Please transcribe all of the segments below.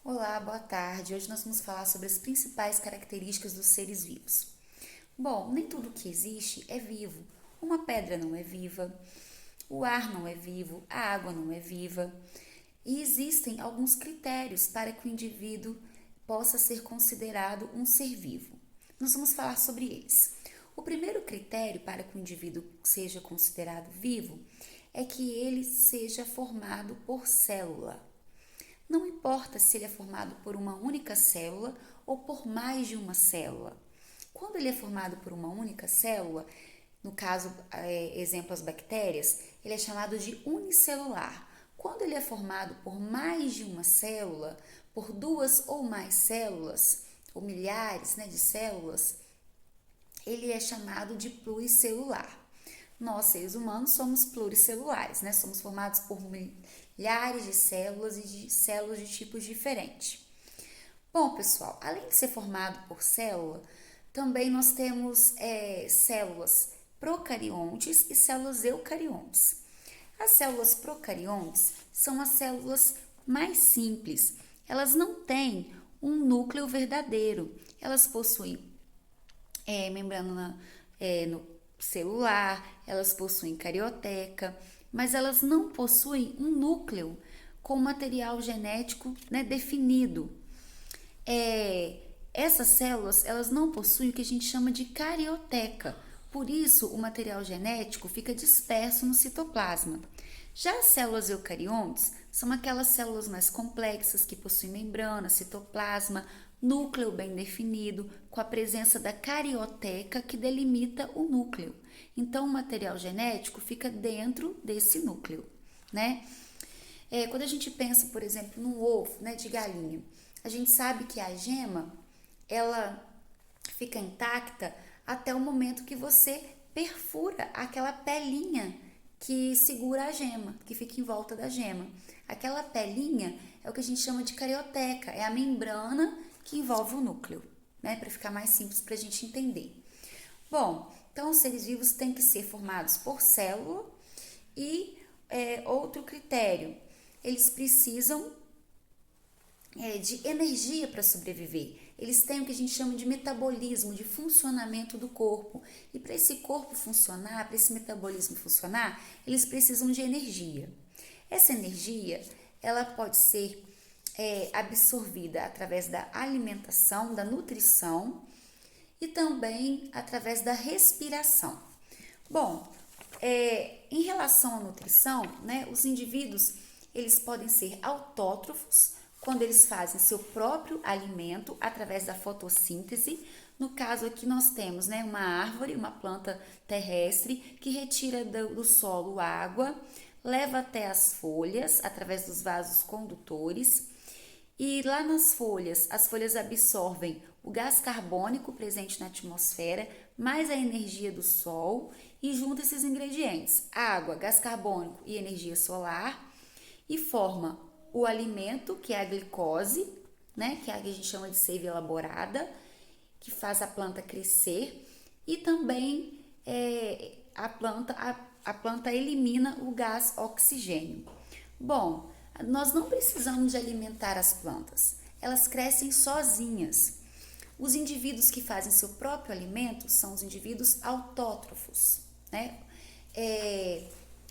Olá, boa tarde. Hoje nós vamos falar sobre as principais características dos seres vivos. Bom, nem tudo que existe é vivo. Uma pedra não é viva, o ar não é vivo, a água não é viva. E existem alguns critérios para que o indivíduo possa ser considerado um ser vivo. Nós vamos falar sobre eles. O primeiro critério para que o indivíduo seja considerado vivo é que ele seja formado por célula. Não importa se ele é formado por uma única célula ou por mais de uma célula. Quando ele é formado por uma única célula, no caso, exemplo, as bactérias, ele é chamado de unicelular. Quando ele é formado por mais de uma célula, por duas ou mais células, ou milhares de células, ele é chamado de pluricelular. Nós, seres humanos, somos pluricelulares, Somos formados por milhares de células e de células de tipos diferentes. Bom, pessoal, além de ser formado por célula, também nós temos células procariontes e células eucariontes. As células procariontes são as células mais simples. Elas não têm um núcleo verdadeiro. Elas possuem membrana no celular, elas possuem carioteca, mas elas não possuem um núcleo com material genético definido. Essas células elas não possuem o que a gente chama de carioteca, por isso o material genético fica disperso no citoplasma. Já as células eucariontes são aquelas células mais complexas que possuem membrana, citoplasma, núcleo bem definido, com a presença da carioteca que delimita o núcleo. Então, o material genético fica dentro desse núcleo, quando a gente pensa, por exemplo, no ovo, de galinha, a gente sabe que a gema, ela fica intacta até o momento que você perfura aquela pelinha que segura a gema, que fica em volta da gema. Aquela pelinha é o que a gente chama de carioteca, é a membrana que envolve o núcleo, para ficar mais simples para a gente entender. Bom, então os seres vivos têm que ser formados por célula e outro critério, eles precisam de energia para sobreviver. Eles têm o que a gente chama de metabolismo, de funcionamento do corpo. E para esse corpo funcionar, para esse metabolismo funcionar, eles precisam de energia. Essa energia, ela pode ser absorvida através da alimentação, da nutrição e também através da respiração. Bom, em relação à nutrição, os indivíduos eles podem ser autótrofos, quando eles fazem seu próprio alimento através da fotossíntese. No caso aqui nós temos uma árvore, uma planta terrestre que retira do solo água, leva até as folhas através dos vasos condutores e lá nas folhas, as folhas absorvem o gás carbônico presente na atmosfera, mais a energia do sol e junta esses ingredientes, água, gás carbônico e energia solar e forma o alimento, que é a glicose, que é a que a gente chama de seiva elaborada, que faz a planta crescer, e também a planta elimina o gás oxigênio. Bom, nós não precisamos de alimentar as plantas, elas crescem sozinhas. Os indivíduos que fazem seu próprio alimento são os indivíduos autótrofos,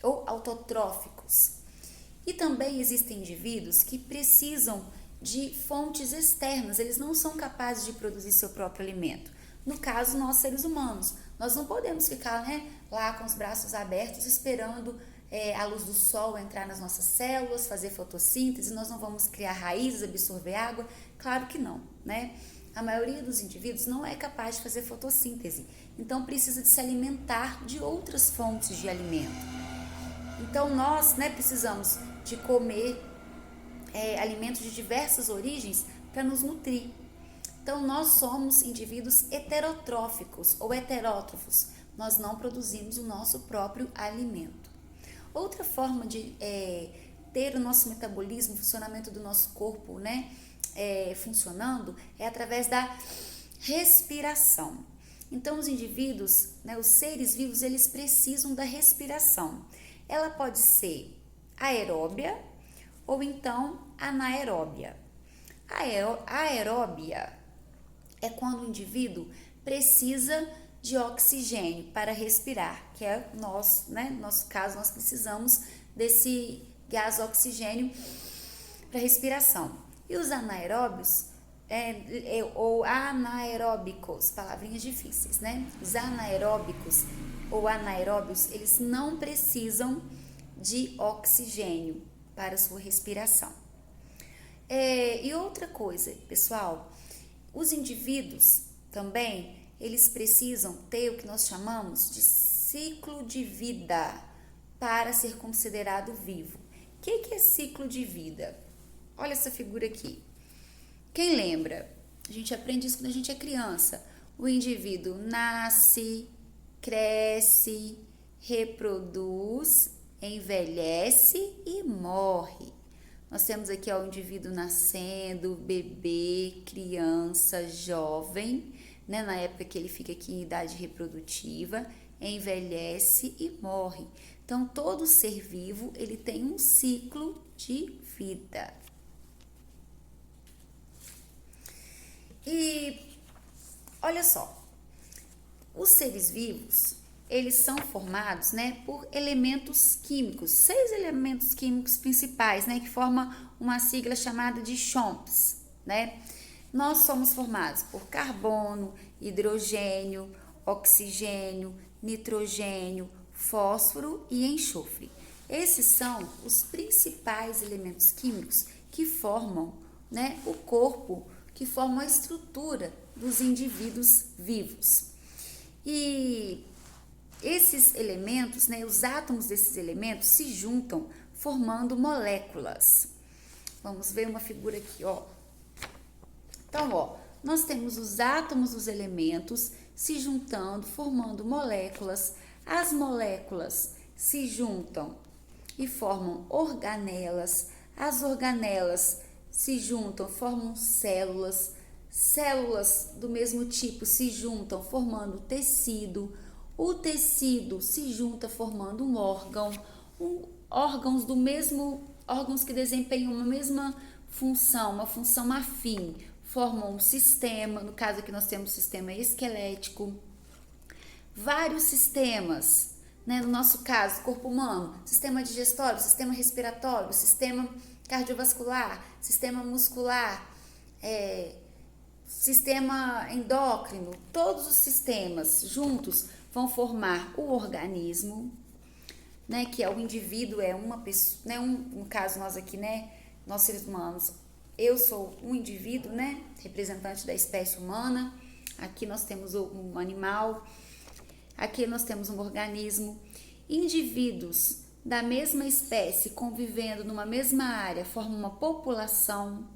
ou autotróficos. E também existem indivíduos que precisam de fontes externas, eles não são capazes de produzir seu próprio alimento. No caso, nós seres humanos, nós não podemos ficar lá com os braços abertos esperando a luz do sol entrar nas nossas células, fazer fotossíntese, nós não vamos criar raízes, absorver água? Claro que não, A maioria dos indivíduos não é capaz de fazer fotossíntese, então precisa de se alimentar de outras fontes de alimento. Então nós precisamos de comer alimentos de diversas origens para nos nutrir. Então nós somos indivíduos heterotróficos ou heterótrofos, nós não produzimos o nosso próprio alimento. Outra forma de ter o nosso metabolismo, o funcionamento do nosso corpo funcionando é através da respiração. Então os indivíduos, os seres vivos, eles precisam da respiração. Ela pode ser aeróbia ou então anaeróbia. Aeróbia é quando o indivíduo precisa de oxigênio para respirar, que é nós, né? No nosso caso, nós precisamos desse gás oxigênio para respiração. E os anaeróbios, ou anaeróbicos, palavrinhas difíceis, né? Os anaeróbicos ou anaeróbios, eles não precisam de oxigênio para sua respiração. E outra coisa, pessoal, os indivíduos também, eles precisam ter o que nós chamamos de ciclo de vida para ser considerado vivo. O que é ciclo de vida? Olha essa figura aqui. Quem lembra? A gente aprende isso quando a gente é criança. O indivíduo nasce, cresce, reproduz, envelhece e morre. Nós temos aqui o indivíduo nascendo, bebê, criança, jovem, né? Na época que ele fica aqui em idade reprodutiva, envelhece e morre. Então, todo ser vivo, ele tem um ciclo de vida. E olha só, os seres vivos, eles são formados, né, por elementos químicos, 6 elementos químicos principais, né, que formam uma sigla chamada de CHOMPs, né? Nós somos formados por carbono, hidrogênio, oxigênio, nitrogênio, fósforo e enxofre. Esses são os principais elementos químicos que formam, né, o corpo, que formam a estrutura dos indivíduos vivos. E esses elementos, né, os átomos desses elementos se juntam formando moléculas. Vamos ver uma figura aqui, ó. Então, ó, nós temos os átomos dos elementos se juntando, formando moléculas. As moléculas se juntam e formam organelas. As organelas se juntam, formam células. Células do mesmo tipo se juntam, formando tecido. O tecido se junta, formando um órgão. Órgãos que desempenham uma mesma função, uma função afim, formam um sistema. No caso aqui nós temos sistema esquelético. Vários sistemas, né? No nosso caso, corpo humano, sistema digestório, sistema respiratório, sistema cardiovascular, sistema muscular, sistema endócrino, todos os sistemas juntos vão formar o organismo, né, que é o indivíduo, é uma pessoa, né, no caso nós aqui, né, nós seres humanos, eu sou um indivíduo, né, representante da espécie humana, aqui nós temos um animal, aqui nós temos um organismo. Indivíduos da mesma espécie convivendo numa mesma área formam uma população.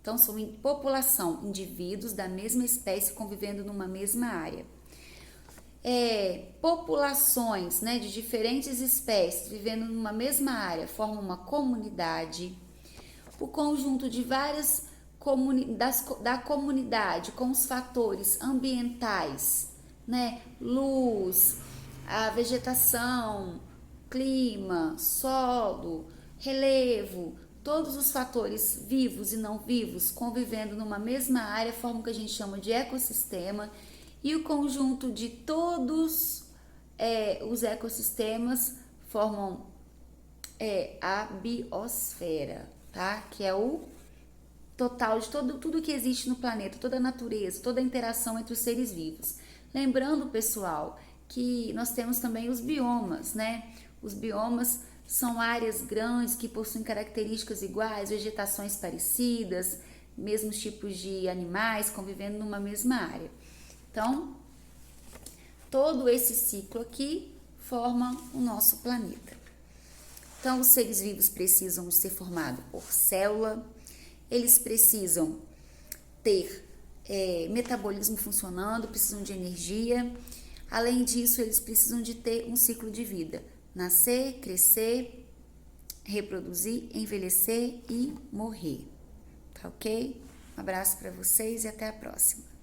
Então, são população, indivíduos da mesma espécie convivendo numa mesma área. Populações, né, de diferentes espécies vivendo numa mesma área formam uma comunidade. O conjunto de várias da comunidade com os fatores ambientais, né, luz, a vegetação, clima, solo, relevo, todos os fatores vivos e não vivos convivendo numa mesma área formam o que a gente chama de ecossistema, e o conjunto de todos os ecossistemas formam a biosfera, tá? Que é o total de tudo que existe no planeta, toda a natureza, toda a interação entre os seres vivos. Lembrando, pessoal, que nós temos também os biomas, né? Os biomas são áreas grandes que possuem características iguais, vegetações parecidas, mesmos tipos de animais convivendo numa mesma área. Então, todo esse ciclo aqui forma o nosso planeta. Então, os seres vivos precisam ser formados por célula, eles precisam ter metabolismo funcionando, precisam de energia. Além disso, eles precisam de ter um ciclo de vida. Nascer, crescer, reproduzir, envelhecer e morrer. Tá ok? Um abraço para vocês e até a próxima.